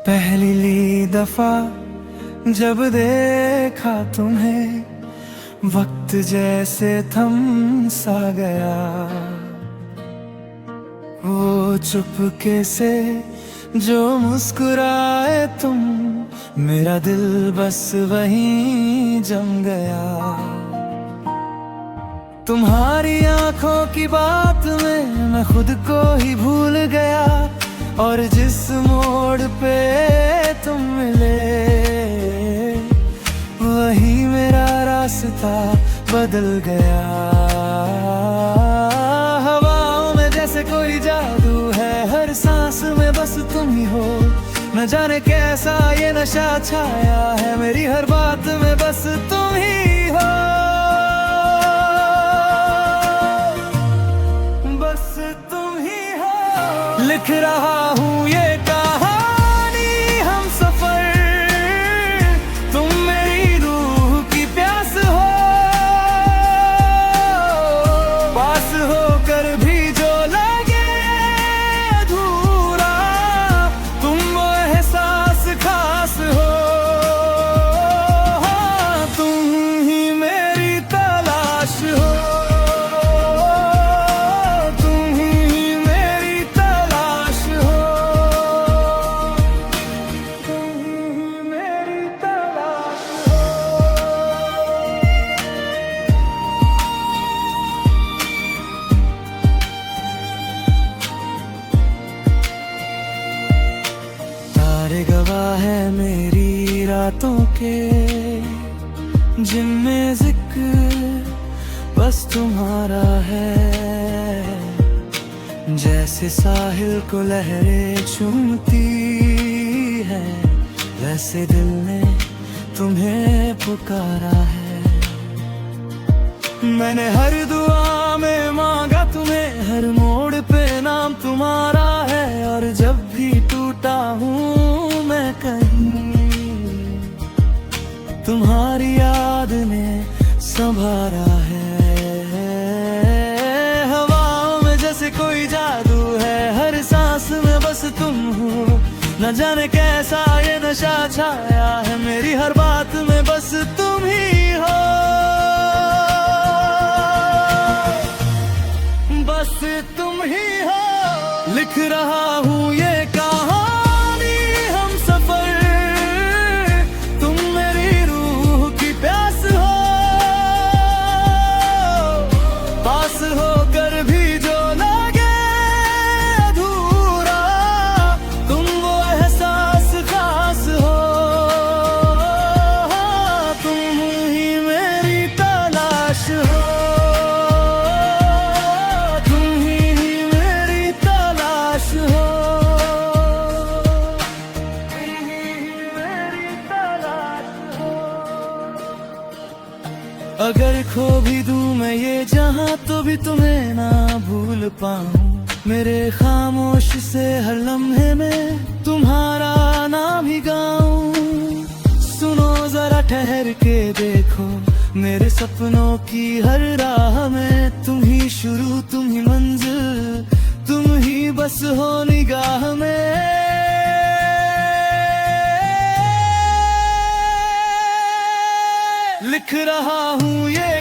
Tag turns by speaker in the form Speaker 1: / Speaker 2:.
Speaker 1: पहली दफा जब देखा तुम्हें, वक्त जैसे थम सा गया। वो चुपके से जो मुस्कुराए तुम, मेरा दिल बस वहीं जम गया। तुम्हारी आंखों की बात में मैं खुद को ही भूल गया, और जिस मोड़ पे तुम मिले, वही मेरा रास्ता बदल गया। हवाओं में जैसे कोई जादू है, हर सांस में बस तुम ही हो। न जाने कैसा ये नशा छाया है, मेरी हर बात में बस तुम ही हो। बस तुम ही हो। लिख रहा हूँ ये कहानी हम सफर, तुम मेरी रूह की प्यास हो। पास होकर भी जो लगे अधूरा, तुम वो एहसास खास हो। तुम ही मेरी तलाश हो। सारे गवाह है मेरी रातों के, जिनमें जिक्र बस तुम्हारा है। जैसे साहिल को लहरें चूमती है, वैसे दिल ने तुम्हें पुकारा है। मैंने हर दुआ में मांगा तुम्हें, हर मोड़ पे नाम तुम्हारा है। और जब भी टूटा हूँ मैं कहीं, तुम्हारी याद ने संभारा है। हवाओं में जैसे कोई जादू है, हर सांस में बस तुम हो। न जाने कैसा ये नशा छाया है, मेरी हर बात में बस तुम ही हो। बस तुम ही हो। लिख रहा हूँ ये कहानी हम सफर, तुम मेरी रूह की प्यास हो। पास होकर भी जो लगे अधूरा, तुम वो एहसास खास हो। तुम ही मेरी तलाश हो। अगर खो भी दूं मैं ये जहां, तो भी तुम्हें ना भूल पाऊं। मेरे खामोश से हर लम्हे में तुम्हारा नाम ही गाऊं। सुनो जरा ठहर के देखो, मेरे सपनों की हर राह में तुम ही शुरू, तुम ही मंजिल, तुम ही बस हो निगाह में। लिख रहा हूँ ये